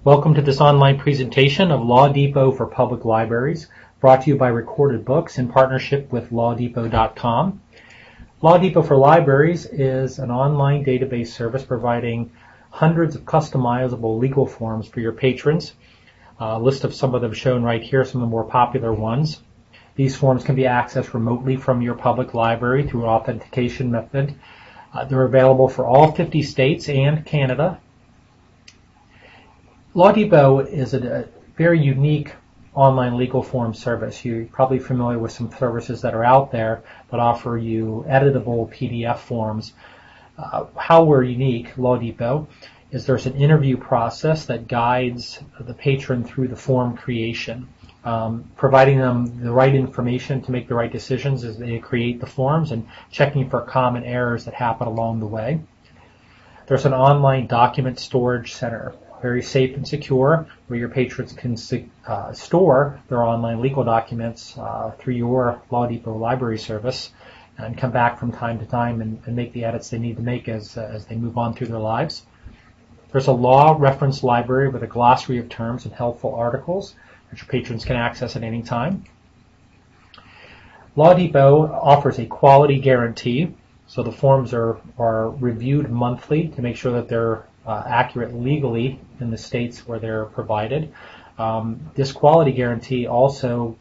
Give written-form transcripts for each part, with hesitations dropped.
Welcome to this online presentation of LawDepot for Public Libraries, brought to you by Recorded Books in partnership with LawDepot.com. LawDepot for Libraries is an online database service providing hundreds of customizable legal forms for your patrons. A list of some of them shown right here, some of the more popular ones. These forms can be accessed remotely from your public library through an authentication method. They're available for all 50 states and Canada. LawDepot is a very unique online legal form service. You're probably familiar with some services that are out there that offer you editable PDF forms. How we're unique, LawDepot, is there's an interview process that guides the patron through the form creation, providing them the right information to make the right decisions as they create the forms and checking for common errors that happen along the way. There's an online document storage center, very safe and secure, where your patrons can store their online legal documents through your LawDepot library service and come back from time to time and make the edits they need to make as they move on through their lives. There's a law reference library with a glossary of terms and helpful articles that your patrons can access at any time. LawDepot offers a quality guarantee, so the forms are reviewed monthly to make sure that they're accurate legally in the states where they're provided. This quality guarantee also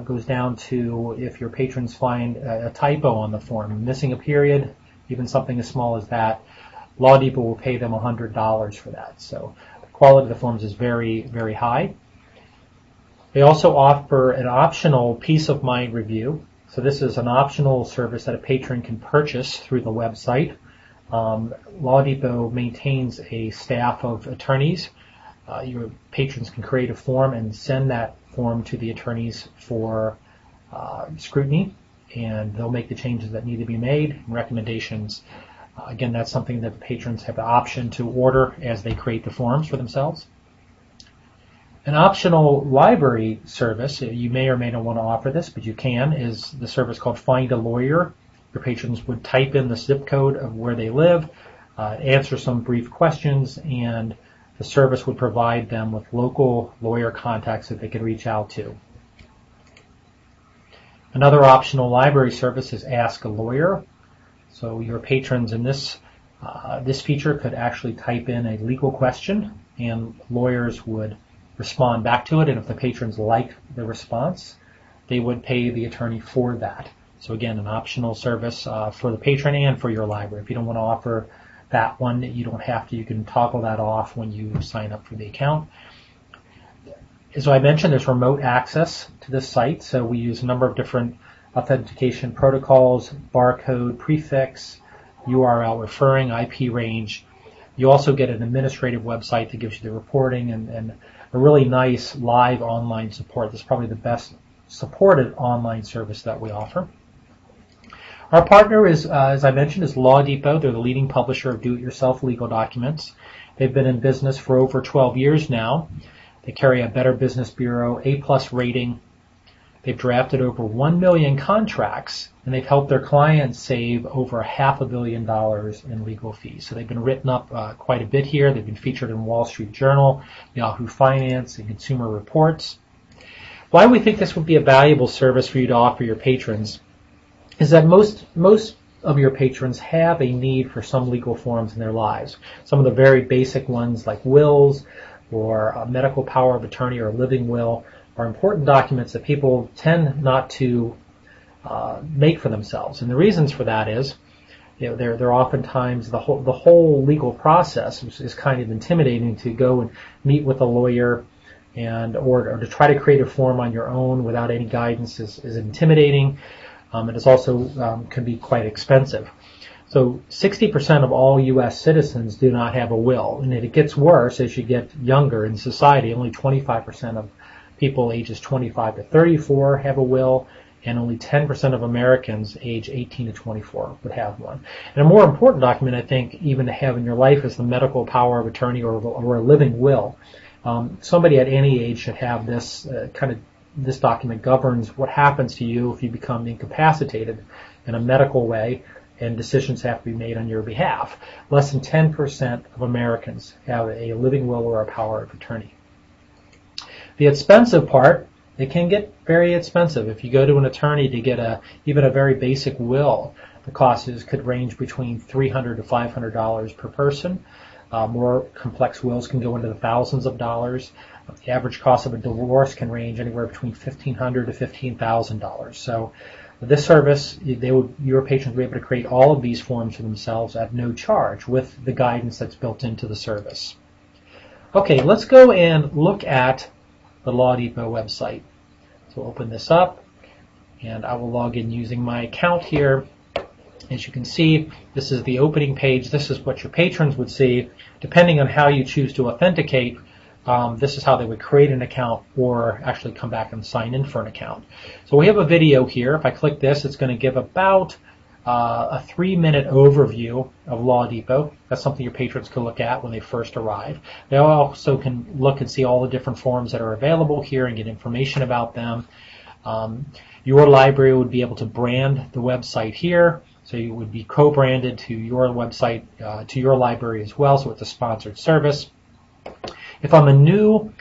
goes down to if your patrons find a typo on the form, missing a period, even something as small as that, LawDepot will pay them $100 for that. So the quality of the forms is very, very high. They also offer an optional peace of mind review. So this is an optional service that a patron can purchase through the website. LawDepot maintains a staff of attorneys. Your patrons can create a form and send that form to the attorneys for scrutiny, and they'll make the changes that need to be made and recommendations. Again, that's something that the patrons have the option to order as they create the forms for themselves. An optional library service, you may or may not want to offer this, but you can, is the service called Find a Lawyer. Your patrons would type in the zip code of where they live, answer some brief questions, and the service would provide them with local lawyer contacts that they could reach out to. Another optional library service is Ask a Lawyer. So your patrons in this feature could actually type in a legal question, and lawyers would respond back to it, and if the patrons like the response, they would pay the attorney for that. So again, an optional service for the patron and for your library. If you don't want to offer that one, you don't have to. You can toggle that off when you sign up for the account. As I mentioned, there's remote access to this site, so we use a number of different authentication protocols, barcode, prefix, URL referring, IP range. You also get an administrative website that gives you the reporting and a really nice live online support. This is probably the best supported online service that we offer. Our partner is, as I mentioned, is LawDepot. They're the leading publisher of do-it-yourself legal documents. They've been in business for over 12 years now. They carry a Better Business Bureau A+ rating. They've drafted over 1 million contracts, and they've helped their clients save over $500 million in legal fees. So they've been written up quite a bit here. They've been featured in Wall Street Journal, Yahoo Finance, and Consumer Reports. Why we think this would be a valuable service for you to offer your patrons is that most of your patrons have a need for some legal forms in their lives. Some of the very basic ones like wills or a medical power of attorney or a living will are important documents that people tend not to make for themselves. And the reasons for that is, they're oftentimes the whole legal process is kind of intimidating to go and meet with a lawyer or to try to create a form on your own without any guidance is intimidating. It is also can be quite expensive. So 60% of all U.S. citizens do not have a will, and it gets worse as you get younger in society. Only 25% of people ages 25 to 34 have a will, and only 10% of Americans age 18 to 24 would have one. And a more important document, I think, even to have in your life is the medical power of attorney or a living will. Somebody at any age should have this this document governs what happens to you if you become incapacitated in a medical way and decisions have to be made on your behalf. Less than 10% of Americans have a living will or a power of attorney. The expensive part, it can get very expensive. If you go to an attorney to get even a very basic will, the cost could range between $300 to $500 per person. More complex wills can go into the thousands of dollars. The average cost of a divorce can range anywhere between $1,500 to $15,000. So this service, your patrons will be able to create all of these forms for themselves at no charge with the guidance that's built into the service. Okay, let's go and look at the LawDepot website. So open this up, and I will log in using my account here. As you can see, this is the opening page. This is what your patrons would see. Depending on how you choose to authenticate, this is how they would create an account or actually come back and sign in for an account. So we have a video here. If I click this, it's going to give about a 3-minute overview of LawDepot. That's something your patrons can look at when they first arrive. They also can look and see all the different forms that are available here and get information about them. Your library would be able to brand the website here. So you would be co-branded to your website, to your library as well, so it's a sponsored service. If I'm a new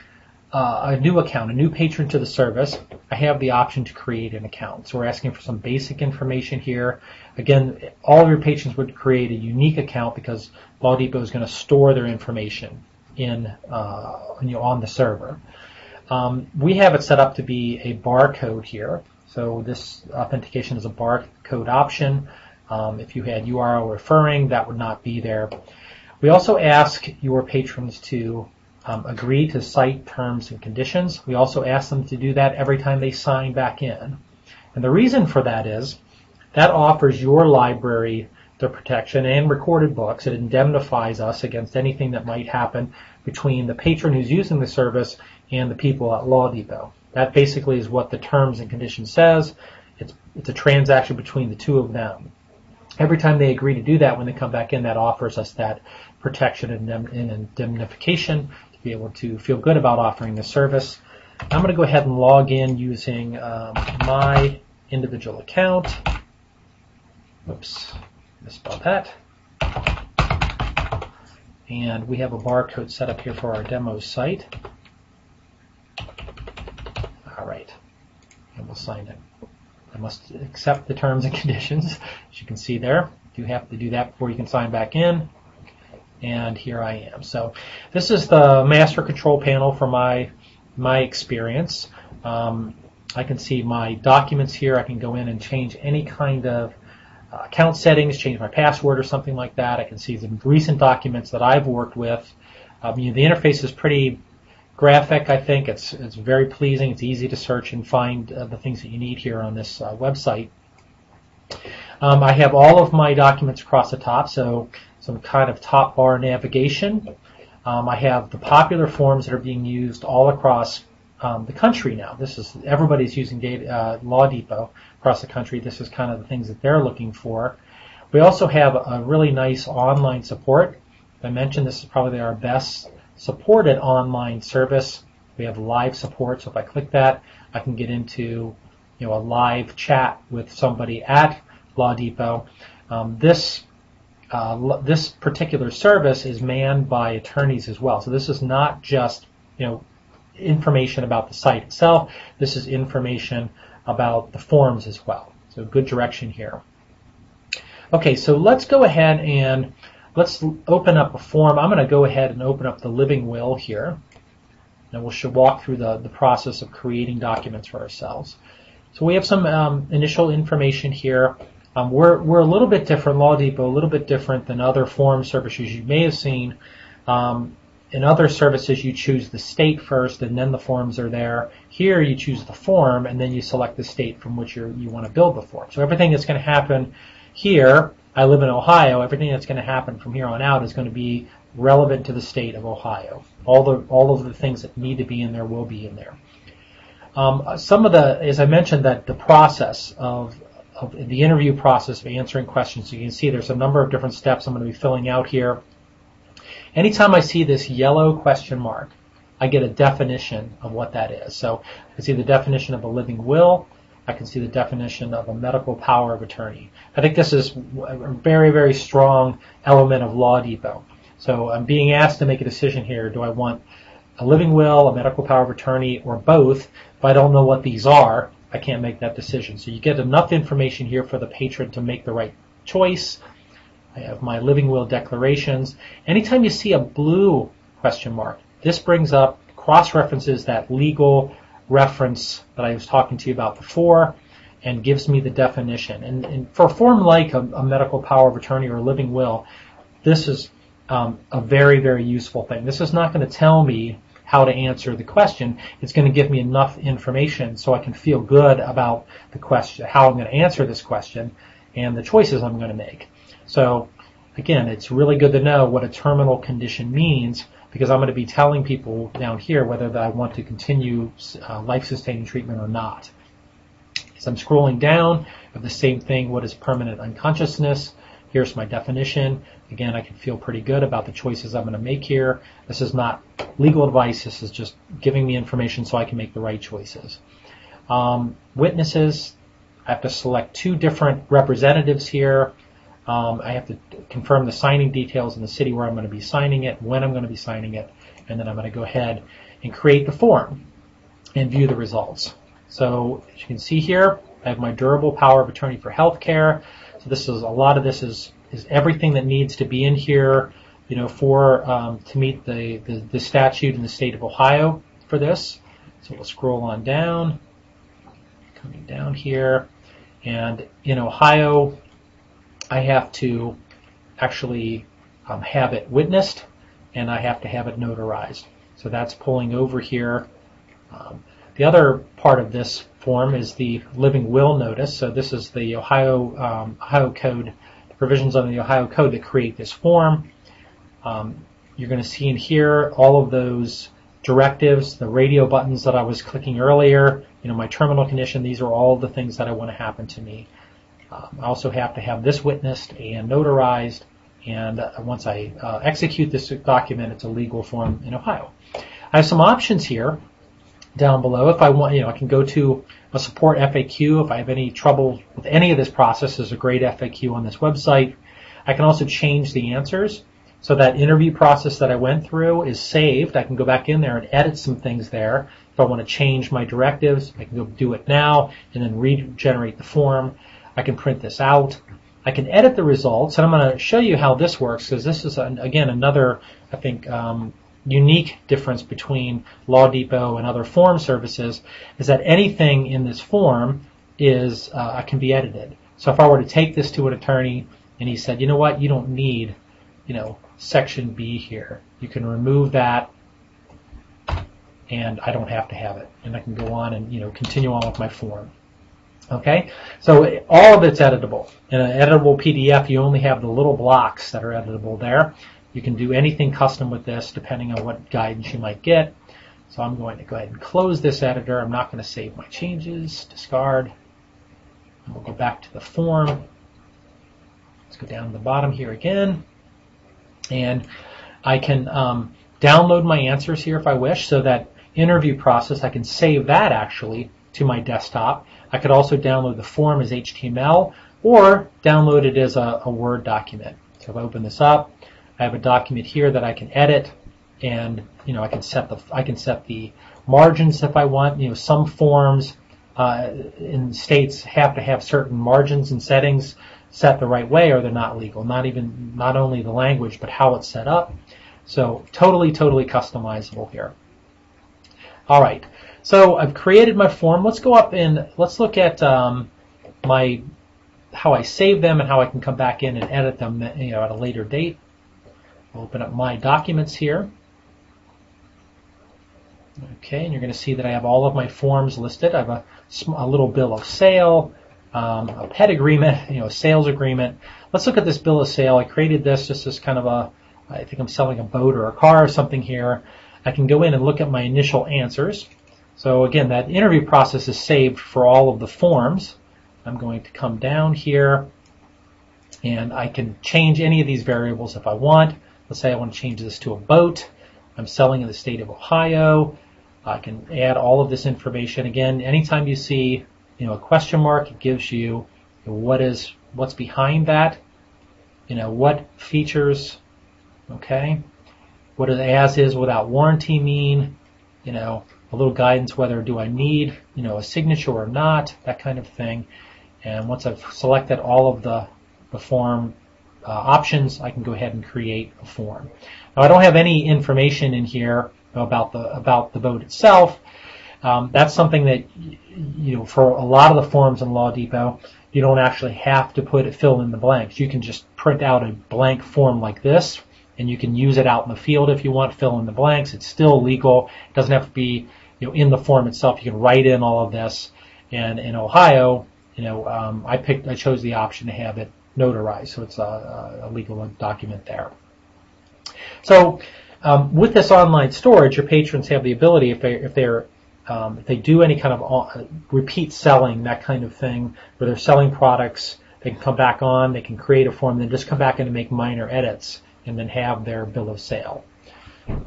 account, a new patron to the service, I have the option to create an account. So we're asking for some basic information here. Again, all of your patrons would create a unique account because LawDepot is going to store their information on the server. We have it set up to be a barcode here. So this authentication is a barcode option. If you had URL referring, that would not be there. We also ask your patrons to agree to site terms and conditions. We also ask them to do that every time they sign back in. And the reason for that is that offers your library the protection and recorded books. It indemnifies us against anything that might happen between the patron who's using the service and the people at LawDepot. That basically is what the terms and conditions says. It's a transaction between the two of them. Every time they agree to do that, when they come back in, that offers us that protection and indemnification to be able to feel good about offering the service. I'm going to go ahead and log in using my individual account. Oops, misspelled that. And we have a barcode set up here for our demo site. All right, and we'll sign in. I must accept the terms and conditions, as you can see there. You have to do that before you can sign back in. And here I am. So this is the master control panel for my experience. I can see my documents here. I can go in and change any kind of account settings, change my password or something like that. I can see the recent documents that I've worked with. The interface is pretty graphic, I think. It's very pleasing. It's easy to search and find the things that you need here on this website. I have all of my documents across the top, so some kind of top bar navigation. I have the popular forms that are being used all across the country now. Everybody's using LawDepot across the country. This is kind of the things that they're looking for. We also have a really nice online support. I mentioned this is probably our best supported online service. We have live support, so if I click that, I can get into a live chat with somebody at LawDepot. This particular service is manned by attorneys as well. So this is not just information about the site itself. This is information about the forms as well. So good direction here. Okay, so let's go ahead and let's open up a form. I'm going to go ahead and open up the living will here. And we should walk through the process of creating documents for ourselves. So we have some initial information here. We're a little bit different, LawDepot, a little bit different than other form services you may have seen. In other services, you choose the state first, and then the forms are there. Here, you choose the form, and then you select the state from which you want to build the form. So everything that's going to happen here, I live in Ohio, everything that's going to happen from here on out is going to be relevant to the state of Ohio. All of the things that need to be in there will be in there. As I mentioned, that the process of the interview process of answering questions, you can see there's a number of different steps I'm going to be filling out here. Anytime I see this yellow question mark, I get a definition of what that is. So I see the definition of a living will, I can see the definition of a medical power of attorney. I think this is a very, very strong element of LawDepot. So I'm being asked to make a decision here. Do I want a living will, a medical power of attorney, or both? If I don't know what these are, I can't make that decision. So you get enough information here for the patron to make the right choice. I have my living will declarations. Anytime you see a blue question mark, this brings up, cross-references that legal reference that I was talking to you about before and gives me the definition. And for a form like a medical power of attorney or a living will, this is a very, very useful thing. This is not going to tell me how to answer the question. It's going to give me enough information so I can feel good about the question, how I'm going to answer this question, and the choices I'm going to make. So again, it's really good to know what a terminal condition means, because I'm going to be telling people down here whether I want to continue life-sustaining treatment or not. As I'm scrolling down, I have the same thing. What is permanent unconsciousness? Here's my definition. Again, I can feel pretty good about the choices I'm going to make here. This is not legal advice. This is just giving me information so I can make the right choices. Witnesses, I have to select 2 different representatives here. I have to confirm the signing details in the city where I'm going to be signing it, when I'm going to be signing it, and then I'm going to go ahead and create the form and view the results. So as you can see here, I have my durable power of attorney for healthcare. So this is a lot of this is everything that needs to be in here, for to meet the statute in the state of Ohio for this. So we'll scroll on down, coming down here, and in Ohio, I have to actually have it witnessed, and I have to have it notarized. So that's pulling over here. The other part of this form is the living will notice. So this is the Ohio Code, the provisions of the Ohio Code that create this form. You're going to see in here all of those directives, the radio buttons that I was clicking earlier, my terminal condition. These are all the things that I want to happen to me. I also have to have this witnessed and notarized, and once I execute this document, it's a legal form in Ohio. I have some options here down below. If I want, I can go to a support FAQ if I have any trouble with any of this process. There's a great FAQ on this website. I can also change the answers. So that interview process that I went through is saved. I can go back in there and edit some things there. If I want to change my directives, I can go do it now and then regenerate the form. I can print this out. I can edit the results, and I'm going to show you how this works, because this is, again, another, I think, unique difference between LawDepot and other form services, is that anything in this form is can be edited. So if I were to take this to an attorney and he said, you know what, you don't need, section B here. You can remove that, and I don't have to have it, and I can go on and continue on with my form. Okay, so all of it's editable. In an editable PDF, you only have the little blocks that are editable there. You can do anything custom with this depending on what guidance you might get. So I'm going to go ahead and close this editor. I'm not going to save my changes, discard. And we'll go back to the form. Let's go down to the bottom here again. And I can download my answers here if I wish. So that interview process, I can save that actually to my desktop. I could also download the form as HTML or download it as a Word document. So if I open this up, I have a document here that I can edit, and I can set the margins if I want. Some forms in states have to have certain margins and settings set the right way, or they're not legal. Not only the language, but how it's set up. So totally customizable here. All right. So I've created my form. Let's go up and let's look at how I save them and how I can come back in and edit them at a later date. I'll open up my documents here. Okay, and you're going to see that I have all of my forms listed. I have a little bill of sale, a pet agreement, a sales agreement. Let's look at this bill of sale. I created this just as kind of I think I'm selling a boat or a car or something here. I can go in and look at my initial answers. So again, that interview process is saved for all of the forms. I'm going to come down here, and I can change any of these variables if I want. Let's say I want to change this to a boat. I'm selling in the state of Ohio. I can add all of this information. Again, anytime you see a question mark, it gives you what's behind that, what features, okay, what does as is without warranty mean, a little guidance whether do I need, a signature or not, that kind of thing. And once I've selected all of the form options, I can go ahead and create a form. Now I don't have any information in here about the boat itself. That's something that for a lot of the forms in LawDepot, you don't actually have to fill in the blanks. You can just print out a blank form like this, and you can use it out in the field if you want. Fill in the blanks. It's still legal. It doesn't have to be in the form itself. You can write in all of this. And in Ohio, I chose the option to have it notarized, so it's a legal document there. So with this online storage, your patrons have the ability, if they do any kind of repeat selling, that kind of thing, where they're selling products, they can come back on, they can create a form, then just come back in and make minor edits, and then have their bill of sale.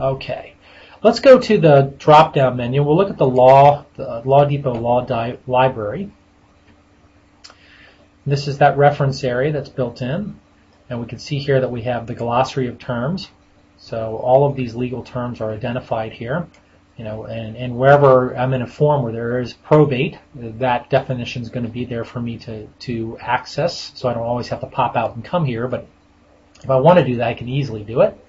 Okay, let's go to the drop-down menu. We'll look at the LawDepot Law Library. This is that reference area that's built in, and we can see here that we have the glossary of terms. So all of these legal terms are identified here, and wherever I'm in a form where there is probate, that definition is going to be there for me to access. So I don't always have to pop out and come here, but if I want to do that, I can easily do it.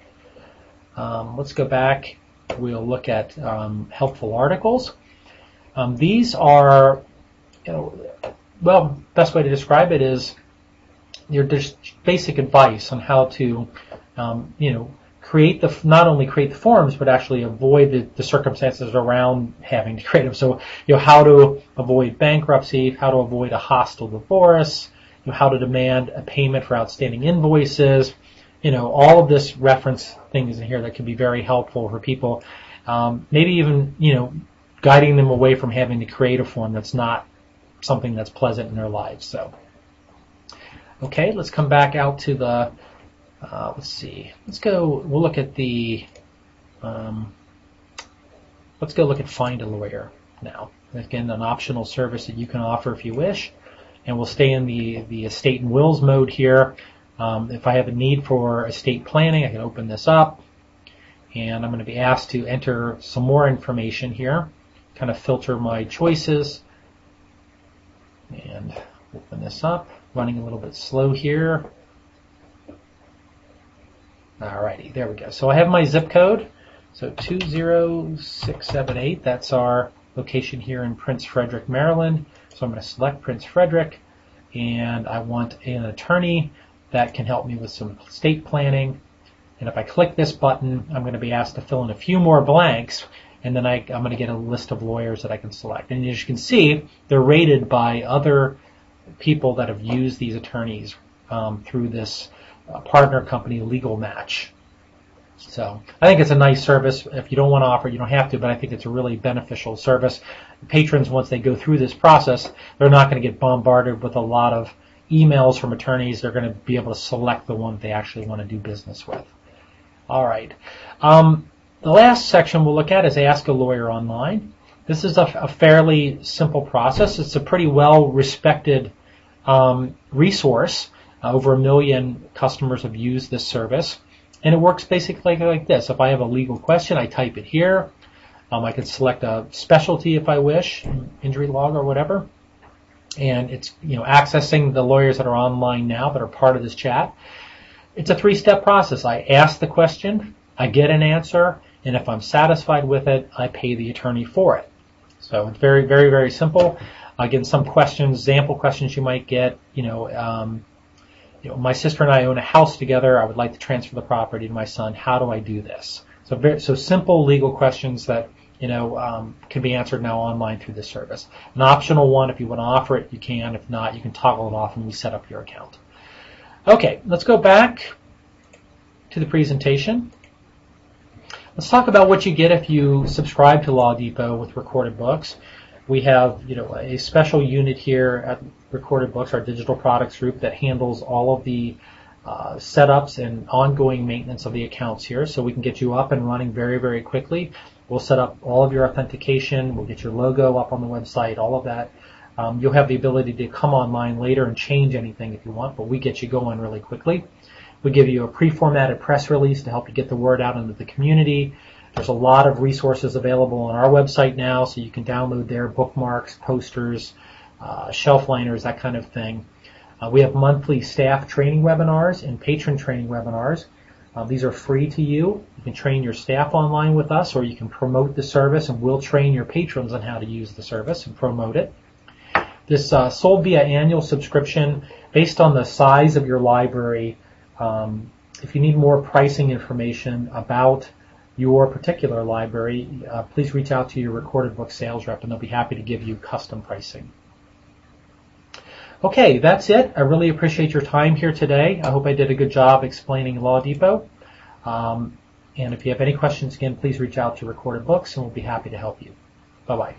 Let's go back. We'll look at helpful articles. These are, best way to describe it is just basic advice on how to, not only create the forms, but actually avoid the circumstances around having to create them. So, how to avoid bankruptcy, how to avoid a hostile divorce, how to demand a payment for outstanding invoices, all of this reference things in here that can be very helpful for people. Maybe even, guiding them away from having to create a form that's not something that's pleasant in their lives. So, okay, let's come back out to the, let's see, we'll look at the, let's go look at Find a Lawyer now. Again, an optional service that you can offer if you wish. And we'll stay in the estate and wills mode here. If I have a need for estate planning, I can open this up. And I'm going to be asked to enter some more information here, kind of filter my choices. And open this up, running a little bit slow here. Alrighty, there we go. So I have my zip code, so 20678, that's our location here in Prince Frederick, Maryland. So I'm going to select Prince Frederick, and I want an attorney that can help me with some estate planning. And if I click this button, I'm going to be asked to fill in a few more blanks, and then I'm going to get a list of lawyers that I can select. And as you can see, they're rated by other people that have used these attorneys through this partner company, Legal Match. So I think it's a nice service. If you don't want to offer it, you don't have to, but I think it's a really beneficial service. Patrons, once they go through this process, they're not going to get bombarded with a lot of emails from attorneys. They're going to be able to select the one they actually want to do business with. All right. The last section we'll look at is Ask a Lawyer Online. This is a fairly simple process. It's a pretty well-respected resource. Over 1 million customers have used this service. And it works basically like this. If I have a legal question, I type it here. I can select a specialty if I wish, injury law or whatever. And it's accessing the lawyers that are online now that are part of this chat. It's a 3-step process. I ask the question, I get an answer, and if I'm satisfied with it, I pay the attorney for it. So it's very, very, very simple. Again, some questions, example questions you might get, my sister and I own a house together. I would like to transfer the property to my son. How do I do this? So simple legal questions that can be answered now online through this service. An optional one, if you want to offer it, you can. If not, you can toggle it off when we set up your account. Okay, let's go back to the presentation. Let's talk about what you get if you subscribe to LawDepot with Recorded Books. We have a special unit here at Recorded Books, our digital products group, that handles all of the setups and ongoing maintenance of the accounts here, so we can get you up and running very, very quickly. We'll set up all of your authentication. We'll get your logo up on the website, all of that You'll have the ability to come online later and change anything if you want, but we get you going really quickly. We give you a pre-formatted press release to help you get the word out into the community. There's a lot of resources available on our website now, so you can download their bookmarks, posters, shelf liners, that kind of thing. We have monthly staff training webinars and patron training webinars. These are free to you. You can train your staff online with us, or you can promote the service, and we'll train your patrons on how to use the service and promote it. This sold via annual subscription based on the size of your library. If you need more pricing information about your particular library, please reach out to your recorded book sales rep, and they'll be happy to give you custom pricing. Okay, that's it. I really appreciate your time here today. I hope I did a good job explaining LawDepot. And if you have any questions, again, please reach out to Recorded Books, and we'll be happy to help you. Bye-bye.